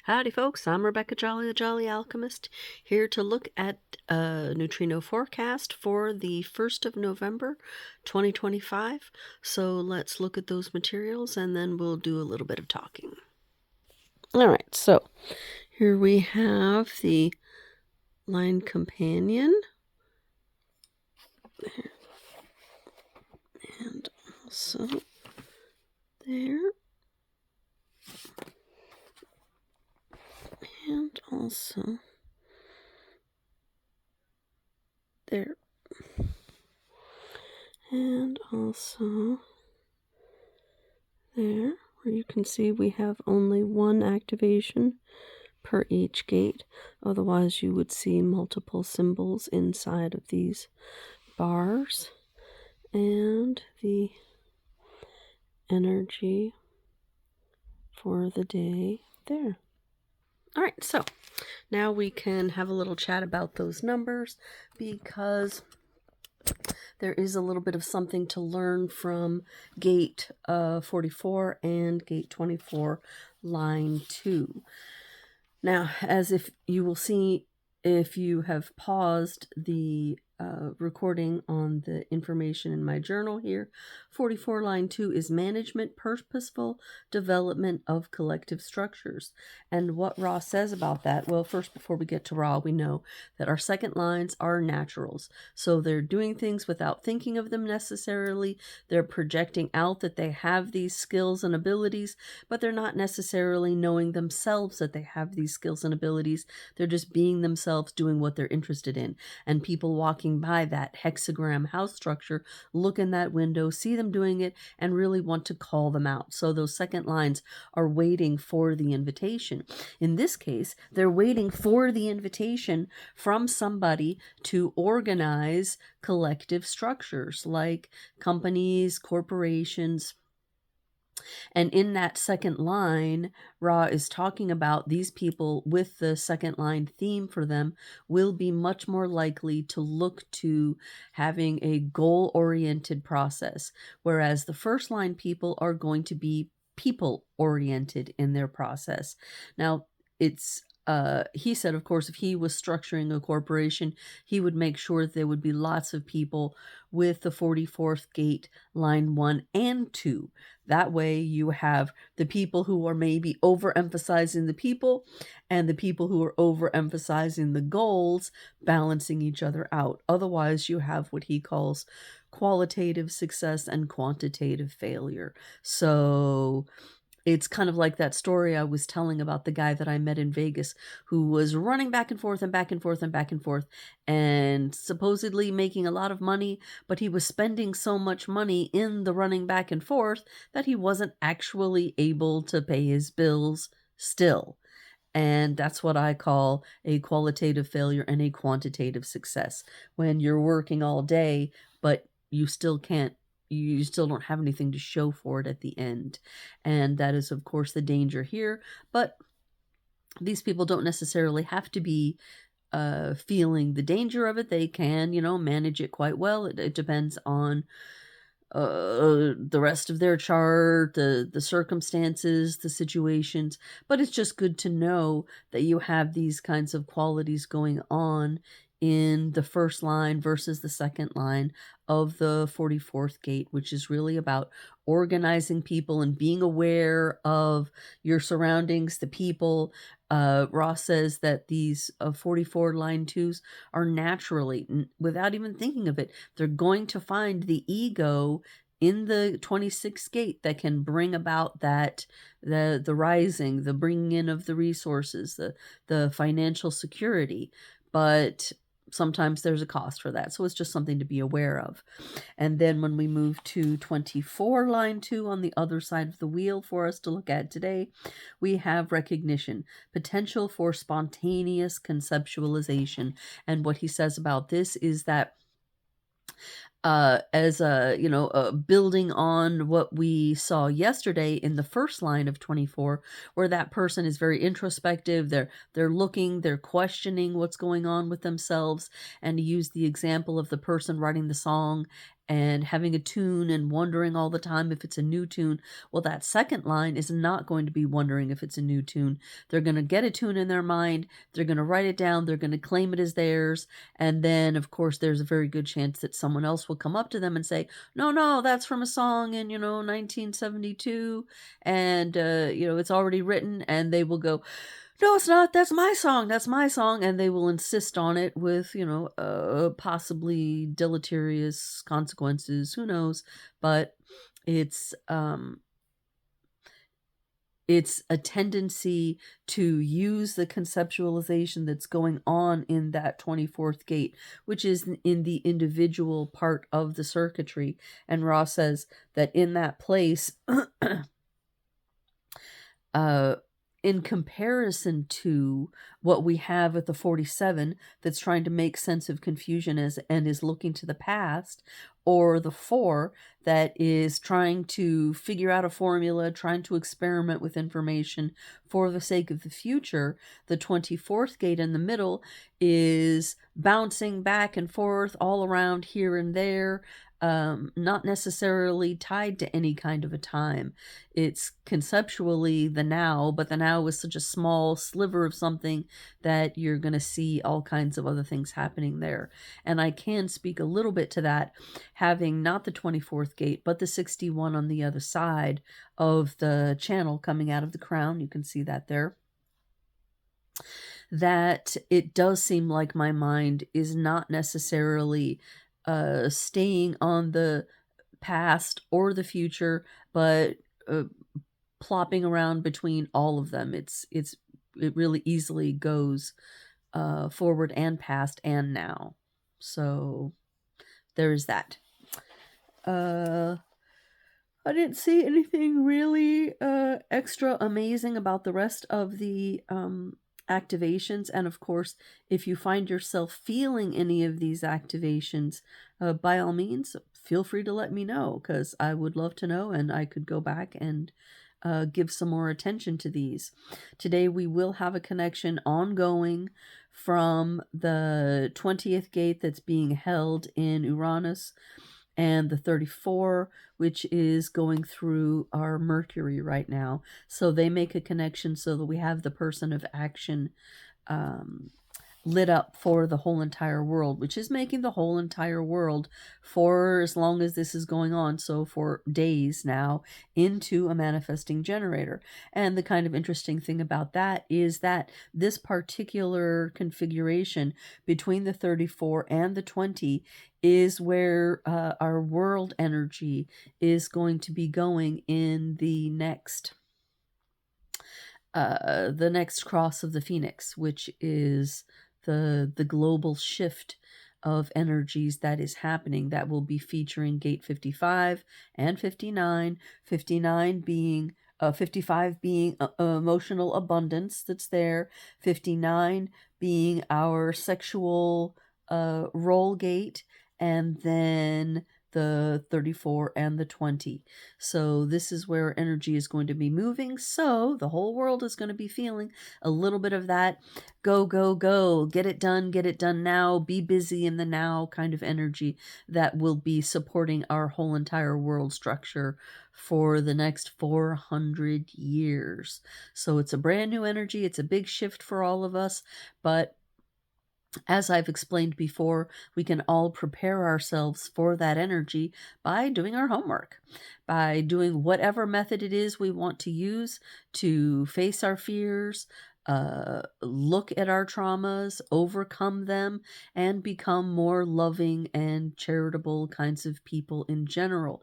Howdy folks, I'm Rebecca Jolly, the Jolly Alchemist, here to look at a neutrino forecast for the 1st of November, 2025. So let's look at those materials and then we'll do a little bit of talking. Alright, so here we have the line companion. There. And also there. And also there. And also there, where you can see we have only one activation per each gate. Otherwise, you would see multiple symbols inside of these bars. And the energy for the day there. All right, so now we can have a little chat about those numbers because there is a little bit of something to learn from gate 44 and gate 24, line 2. Now, as if you will see, if you have paused the recording on the information in my journal here, 44 line 2 is management, purposeful development of collective structures. And what Ra says about that, well, first, before we get to Ra, we know that our second lines are naturals. So they're doing things without thinking of them necessarily. They're projecting out that they have these skills and abilities, but they're not necessarily knowing themselves that they have these skills and abilities. They're just being themselves, doing what they're interested in. And people walking by that hexagram house structure look in that window, see them doing it, and really want to call them out. So those second lines are waiting for the invitation. In this case, they're waiting for the invitation from somebody to organize collective structures like companies, corporations. And in that second line, Ra is talking about these people with the second line theme for them will be much more likely to look to having a goal-oriented process, whereas the first line people are going to be people-oriented in their process. Now, it's he said, of course, if he was structuring a corporation, he would make sure that there would be lots of people with the 44th gate, line 1 and 2. That way you have the people who are maybe overemphasizing the people and the people who are overemphasizing the goals balancing each other out. Otherwise, you have what he calls qualitative success and quantitative failure. So it's kind of like that story I was telling about the guy that I met in Vegas who was running back and forth and back and forth and back and forth and supposedly making a lot of money, but he was spending so much money in the running back and forth that he wasn't actually able to pay his bills still. And that's what I call a qualitative failure and a quantitative success. When you're working all day, but you still don't have anything to show for it at the end. And that is, of course, the danger here. But these people don't necessarily have to be feeling the danger of it. They can, manage it quite well. It depends on the rest of their chart, the circumstances, the situations. But it's just good to know that you have these kinds of qualities going on in the first line versus the second line of the 44th gate, which is really about organizing people and being aware of your surroundings, the people. Ross says that these 44 line 2s are naturally, without even thinking of it, they're going to find the ego in the 26th gate that can bring about that the rising, the bringing in of the resources, the financial security. But sometimes there's a cost for that. So it's just something to be aware of. And then when we move to 24 line 2 on the other side of the wheel for us to look at today, we have recognition, potential for spontaneous conceptualization. And what he says about this is that as building on what we saw yesterday in the first line of 24, where that person is very introspective, they're looking, they're questioning what's going on with themselves, and to use the example of the person writing the song and having a tune and wondering all the time if it's a new tune. Well, that second line is not going to be wondering if it's a new tune. They're going to get a tune in their mind, they're going to write it down, they're going to claim it as theirs, and then, of course, there's a very good chance that someone else will come up to them and say, no, no, that's from a song in, 1972, and, it's already written, and they will go, no, it's not. That's my song. That's my song. And they will insist on it with, possibly deleterious consequences. Who knows? But it's it's a tendency to use the conceptualization that's going on in that 24th gate, which is in the individual part of the circuitry. And Ross says that in that place, in comparison to what we have at the 47 that's trying to make sense of confusion and is looking to the past, or the 4 that is trying to figure out a formula, trying to experiment with information for the sake of the future, the 24th gate in the middle is bouncing back and forth all around here and there, not necessarily tied to any kind of a time. It's conceptually the now, but the now is such a small sliver of something that you're going to see all kinds of other things happening there. And I can speak a little bit to that, having not the 24th gate, but the 61 on the other side of the channel coming out of the crown. You can see that there. That it does seem like my mind is not necessarily staying on the past or the future, but plopping around between all of them. It really easily goes forward and past and now. So there's that. I didn't see anything really extra amazing about the rest of the activations. And of course, if you find yourself feeling any of these activations, by all means, feel free to let me know, because I would love to know, and I could go back and give some more attention to these. Today we will have a connection ongoing from the 20th gate that's being held in Uranus, and the 34, which is going through our Mercury right now. So they make a connection so that we have the person of action lit up for the whole entire world, which is making the whole entire world, for as long as this is going on, so for days now, into a manifesting generator. And the kind of interesting thing about that is that this particular configuration between the 34 and the 20 is where our world energy is going to be going in the next cross of the Phoenix, which is the global shift of energies that is happening, that will be featuring gate 55 and 59, 59 being 55 being emotional abundance that's there, 59 being our sexual role gate, and then the 34 and the 20. So this is where energy is going to be moving. So the whole world is going to be feeling a little bit of that go, go, go, get it done now, be busy in the now kind of energy that will be supporting our whole entire world structure for the next 400 years. So it's a brand new energy. It's a big shift for all of us, but as I've explained before, we can all prepare ourselves for that energy by doing our homework, by doing whatever method it is we want to use to face our fears, look at our traumas, overcome them, and become more loving and charitable kinds of people in general.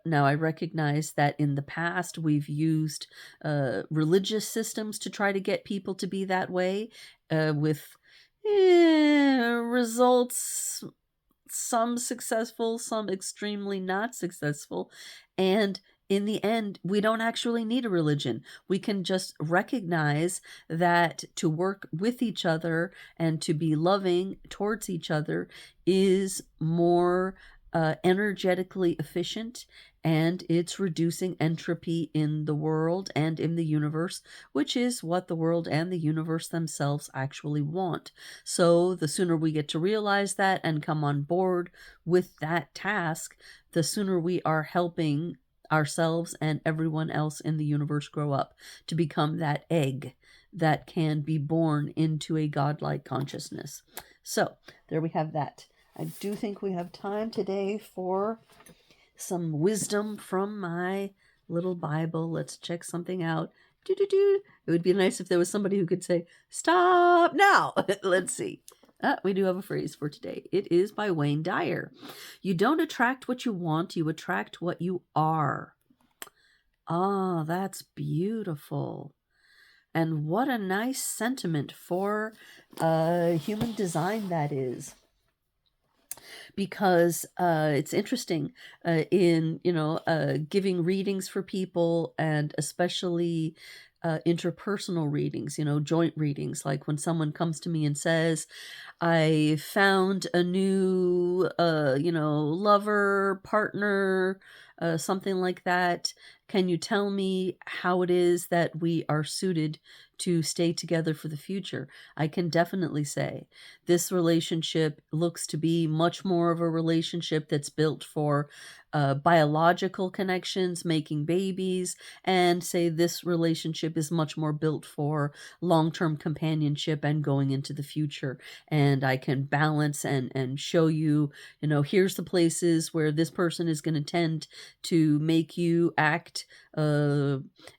Now, I recognize that in the past we've used religious systems to try to get people to be that way, with results, some successful, some extremely not successful. And in the end, we don't actually need a religion. We can just recognize that to work with each other and to be loving towards each other is more energetically efficient and it's reducing entropy in the world and in the universe, which is what the world and the universe themselves actually want. So the sooner we get to realize that and come on board with that task, the sooner we are helping ourselves and everyone else in the universe grow up to become that egg that can be born into a godlike consciousness. So there we have that. I do think we have time today for some wisdom from my little Bible. Let's check something out. It would be nice if there was somebody who could say, "Stop now." Let's see. We do have a phrase for today. It is by Wayne Dyer. You don't attract what you want, you attract what you are. Ah, that's beautiful. And what a nice sentiment for human design that is. Because it's interesting in, giving readings for people, and especially interpersonal readings, joint readings, like when someone comes to me and says, I found a new, lover, partner, something like that. Can you tell me how it is that we are suited to stay together for the future? I can definitely say this relationship looks to be much more of a relationship that's built for biological connections, making babies, and say this relationship is much more built for long-term companionship and going into the future. And I can balance and show you, here's the places where this person is going to tend to make you act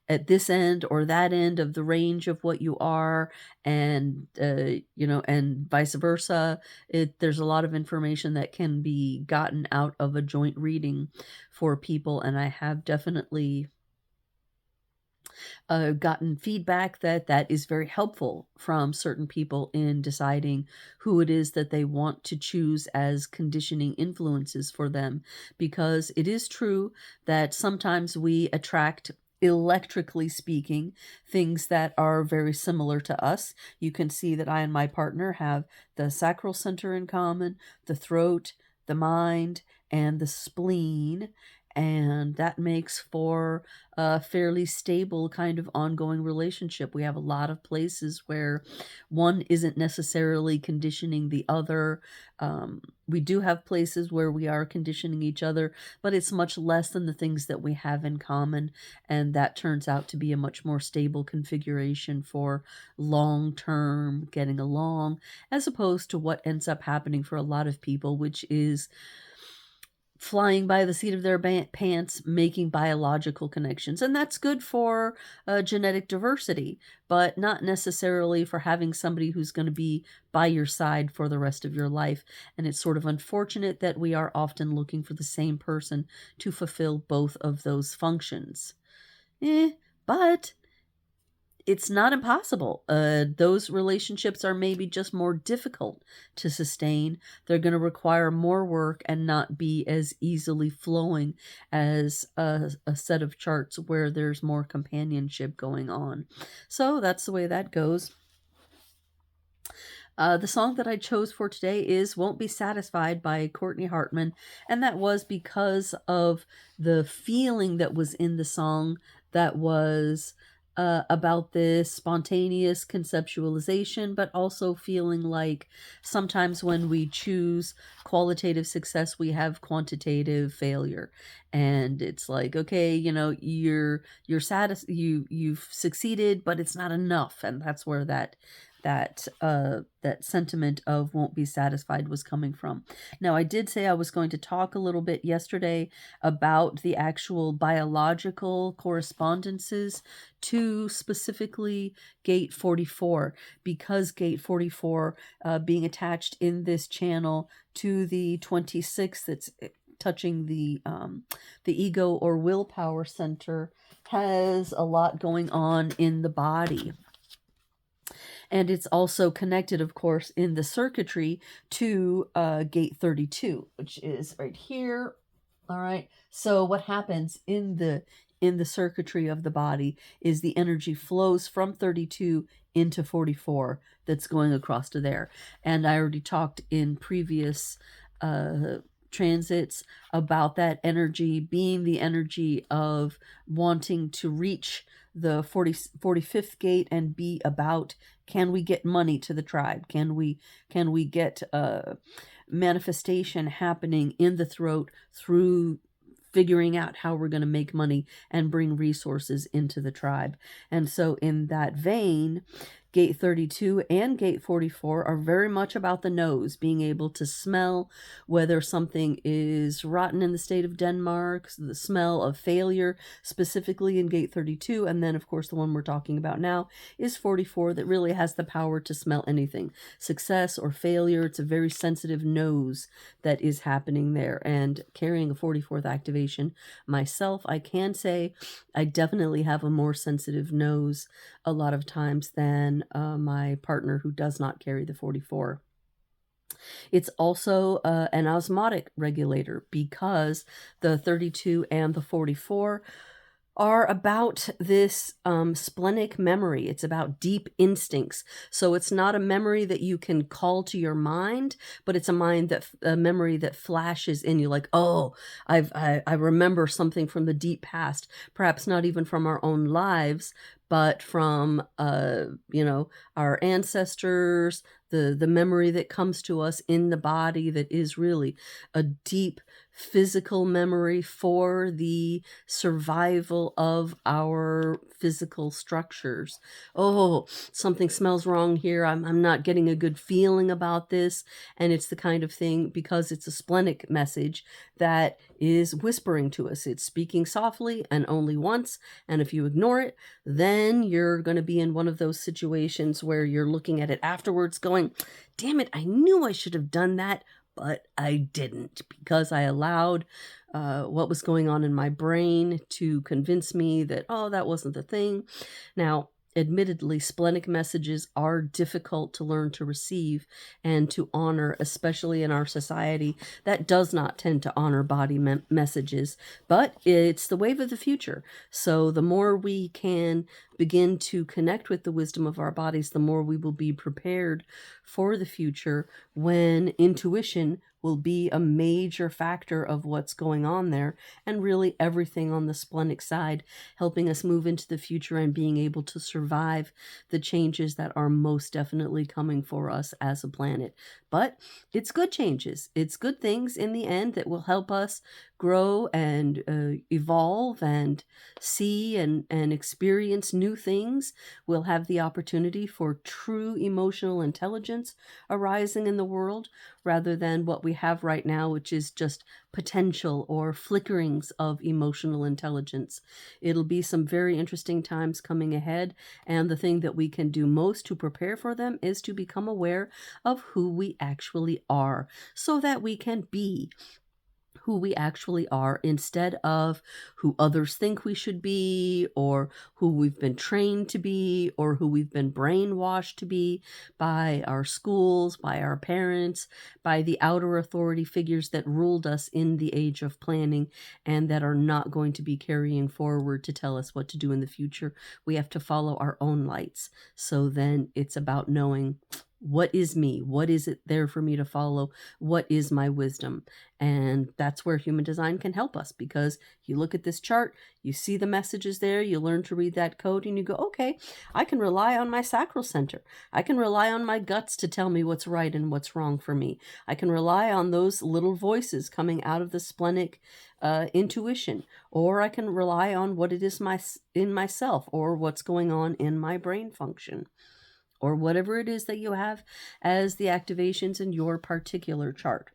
at this end or that end of the range of what you are, and and vice versa. There's a lot of information that can be gotten out of a joint reading for people, and I have definitely gotten feedback that is very helpful from certain people in deciding who it is that they want to choose as conditioning influences for them, because it is true that sometimes we attract, electrically speaking, things that are very similar to us. You can see that I and my partner have the sacral center in common, the throat, the mind, and the spleen, and that makes for a fairly stable kind of ongoing relationship. We have a lot of places where one isn't necessarily conditioning the other. We do have places where we are conditioning each other, but it's much less than the things that we have in common, and that turns out to be a much more stable configuration for long-term getting along, as opposed to what ends up happening for a lot of people, which is flying by the seat of their pants, making biological connections. And that's good for genetic diversity, but not necessarily for having somebody who's going to be by your side for the rest of your life. And it's sort of unfortunate that we are often looking for the same person to fulfill both of those functions. But it's not impossible. Those relationships are maybe just more difficult to sustain. They're going to require more work and not be as easily flowing as a set of charts where there's more companionship going on. So that's the way that goes. The song that I chose for today is Won't Be Satisfied by Courtney Hartman, and that was because of the feeling that was in the song, that was about this spontaneous conceptualization, but also feeling like sometimes when we choose qualitative success, we have quantitative failure. And it's like, okay, you're you've succeeded, but it's not enough. And that's where that sentiment of won't be satisfied was coming from. Now, I did say I was going to talk a little bit yesterday about the actual biological correspondences to specifically gate 44, because gate 44 being attached in this channel to the 26 that's touching the ego or willpower center has a lot going on in the body. And it's also connected, of course, in the circuitry to gate 32, which is right here. All right. So what happens in the circuitry of the body is the energy flows from 32 into 44 that's going across to there. And I already talked in previous transits about that energy being the energy of wanting to reach the 45th gate and be about, can we get money to the tribe? Can we get manifestation happening in the throat through figuring out how we're going to make money and bring resources into the tribe? And so in that vein, Gate 32 and Gate 44 are very much about the nose, being able to smell whether something is rotten in the state of Denmark, the smell of failure, specifically in Gate 32. And then, of course, the one we're talking about now is 44, that really has the power to smell anything, success or failure. It's a very sensitive nose that is happening there. And carrying a 44th activation myself, I can say I definitely have a more sensitive nose a lot of times than my partner who does not carry the 44. It's also an osmotic regulator, because the 32 and the 44 are about this splenic memory. It's about deep instincts. So it's not a memory that you can call to your mind, but it's a memory that flashes in you, like, oh, I remember something from the deep past, perhaps not even from our own lives, but from our ancestors, the memory that comes to us in the body, that is really a deep physical memory for the survival of our physical structures. Oh, something smells wrong here. I'm not getting a good feeling about this. And it's the kind of thing, because it's a splenic message, that is whispering to us. It's speaking softly and only once. And if you ignore it, then you're going to be in one of those situations where you're looking at it afterwards going, damn it, I knew I should have done that, but I didn't, because I allowed what was going on in my brain to convince me that, oh, that wasn't the thing. Now, admittedly, splenic messages are difficult to learn to receive and to honor, especially in our society that does not tend to honor body messages, but it's the wave of the future. So the more we can begin to connect with the wisdom of our bodies, the more we will be prepared for the future, when intuition will be a major factor of what's going on there, and really everything on the splenic side, helping us move into the future and being able to survive the changes that are most definitely coming for us as a planet. But it's good changes. It's good things in the end that will help us grow and evolve and see and experience new things. We'll have the opportunity for true emotional intelligence arising in the world, rather than what we have right now, which is just potential or flickerings of emotional intelligence. It'll be some very interesting times coming ahead, and the thing that we can do most to prepare for them is to become aware of who we actually are, so that we can be who we actually are, instead of who others think we should be, or who we've been trained to be, or who we've been brainwashed to be by our schools, by our parents, by the outer authority figures that ruled us in the age of planning, and that are not going to be carrying forward to tell us what to do in the future. We have to follow our own lights. So then it's about knowing, what is me? What is it there for me to follow? What is my wisdom? And that's where human design can help us, because you look at this chart, you see the messages there, you learn to read that code, and you go, okay, I can rely on my sacral center. I can rely on my guts to tell me what's right and what's wrong for me. I can rely on those little voices coming out of the splenic intuition, or I can rely on what it is in myself, or what's going on in my brain function, or whatever it is that you have as the activations in your particular chart.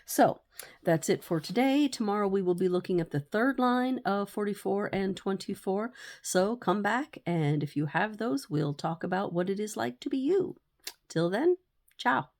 So that's it for today. Tomorrow we will be looking at the third line of 44 and 24. So come back, and if you have those, we'll talk about what it is like to be you. Till then, ciao.